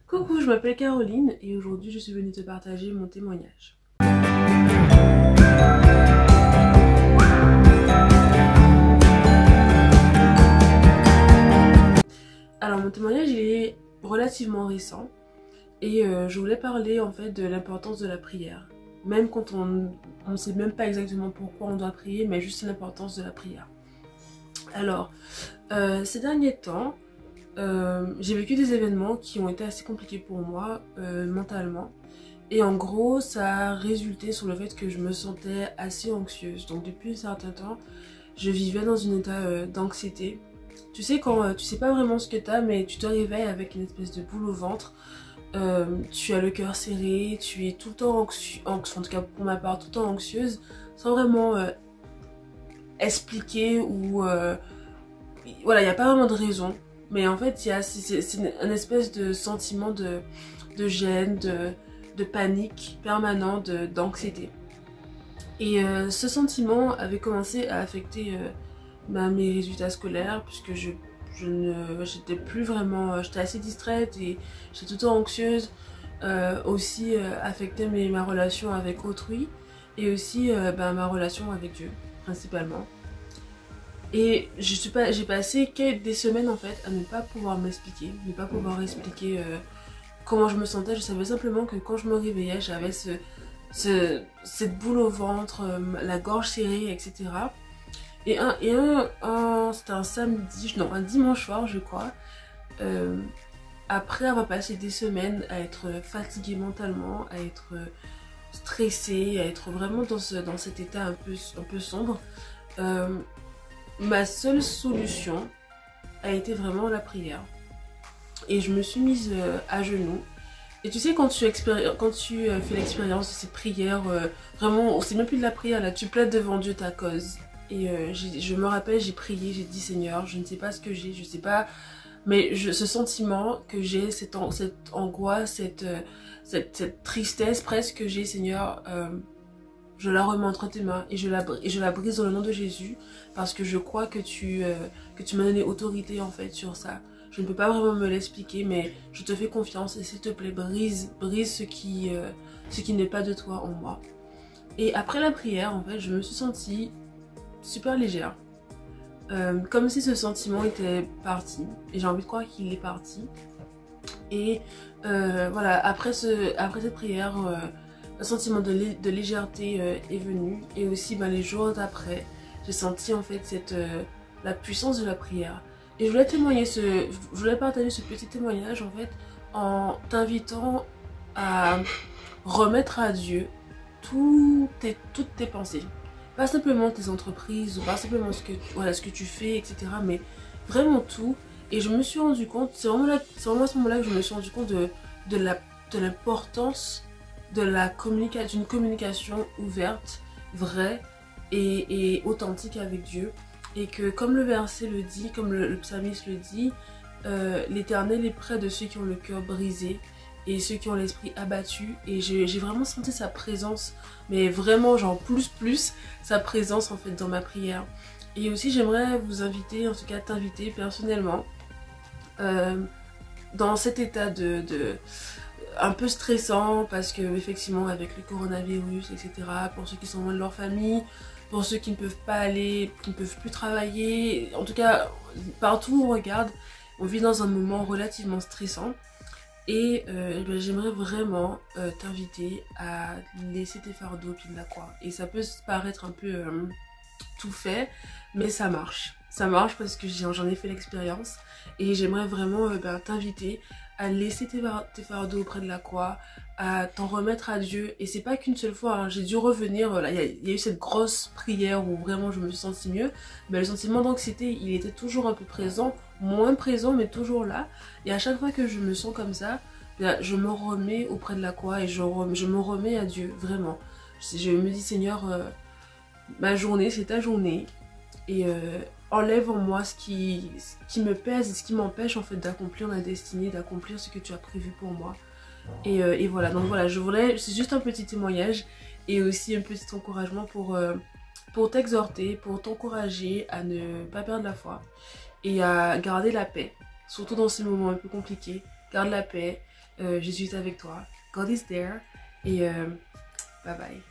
Coucou, je m'appelle Caroline et aujourd'hui je suis venue te partager mon témoignage. Alors mon témoignage il est relativement récent et je voulais parler en fait de l'importance de la prière. Même quand on ne sait même pas exactement pourquoi on doit prier, mais juste l'importance de la prière. Alors, ces derniers temps, j'ai vécu des événements qui ont été assez compliqués pour moi mentalement. Et en gros, ça a résulté sur le fait que je me sentais assez anxieuse. Donc depuis un certain temps, je vivais dans un état d'anxiété. Tu sais quand tu sais pas vraiment ce que t'as, mais tu te réveilles avec une espèce de boule au ventre. Tu as le cœur serré, tu es tout le temps anxieux, en tout cas pour ma part, tout le temps anxieuse, sans vraiment expliquer ou... voilà, il n'y a pas vraiment de raison. Mais en fait, c'est un espèce de sentiment de gêne, de panique permanent, d'anxiété. Et ce sentiment avait commencé à affecter mes résultats scolaires, puisque j'étais plus vraiment, j'étais assez distraite et j'étais tout le temps anxieuse. Aussi affectait ma relation avec autrui et aussi ma relation avec Dieu, principalement. Et j'ai passé des semaines en fait à ne pas pouvoir m'expliquer, ne pas pouvoir expliquer comment je me sentais. Je savais simplement que quand je me réveillais, j'avais cette boule au ventre, la gorge serrée, etc. Et c'était un samedi, non, un dimanche soir je crois, après avoir passé des semaines à être fatiguée mentalement, à être stressée, à être vraiment dans cet état un peu sombre, ma seule solution a été vraiment la prière. Et je me suis mise à genoux. Et tu sais, quand tu fais l'expérience de cette prière, vraiment, c'est même plus de la prière là, tu plaides devant Dieu ta cause. Et je me rappelle, j'ai prié, j'ai dit Seigneur, je ne sais pas ce que j'ai, je sais pas, mais ce sentiment que j'ai, cette angoisse, cette tristesse presque que j'ai, Seigneur, je la remets entre tes mains et je la brise dans le nom de Jésus parce que je crois que tu m'as donné autorité en fait sur ça. Je ne peux pas vraiment me l'expliquer, mais je te fais confiance et s'il te plaît brise ce qui n'est pas de toi en moi. Et après la prière en fait je me suis sentie super légère, comme si ce sentiment était parti et j'ai envie de croire qu'il est parti. Et voilà, après cette prière, un sentiment de légèreté est venu et aussi les jours d'après j'ai senti en fait la puissance de la prière. Et je voulais partager ce petit témoignage en fait en t'invitant à remettre à Dieu toutes tes pensées. Pas simplement tes entreprises ou pas simplement ce que tu fais, etc. Mais vraiment tout. Et je me suis rendu compte, c'est vraiment à ce moment-là que je me suis rendu compte de l'importance d'une communication ouverte, vraie et authentique avec Dieu. Et que comme le verset le dit, comme le psalmiste le dit, l'Éternel est près de ceux qui ont le cœur brisé et ceux qui ont l'esprit abattu. Et j'ai vraiment senti sa présence, mais vraiment genre plus sa présence en fait dans ma prière. Et aussi j'aimerais vous inviter, en tout cas t'inviter personnellement, dans cet état un peu stressant parce que effectivement avec le coronavirus, etc., pour ceux qui sont loin de leur famille, pour ceux qui ne peuvent pas aller, qui ne peuvent plus travailler, en tout cas partout où on regarde, on vit dans un moment relativement stressant. Et j'aimerais vraiment t'inviter à laisser tes fardeaux au pied de la croix. Et ça peut paraître un peu tout fait, mais ça marche. Ça marche parce que j'en ai fait l'expérience. Et j'aimerais vraiment t'inviter à laisser tes fardeaux auprès de la croix, à t'en remettre à Dieu. Et c'est pas qu'une seule fois, hein. J'ai dû revenir, voilà, il y a eu cette grosse prière où vraiment je me suis sentie mieux. Mais le sentiment d'anxiété, il était toujours un peu présent, moins présent, mais toujours là. Et à chaque fois que je me sens comme ça, je me remets auprès de la croix et je me remets à Dieu, vraiment. Je me dis Seigneur, ma journée c'est ta journée. Et enlève en moi ce qui me pèse et ce qui m'empêche en fait d'accomplir ma destinée, d'accomplir ce que tu as prévu pour moi. Et voilà, donc voilà, c'est juste un petit témoignage et aussi un petit encouragement pour t'exhorter, pour t'encourager à ne pas perdre la foi et à garder la paix, surtout dans ces moments un peu compliqués. Garde la paix, Je suis avec toi. God is there. Et bye bye.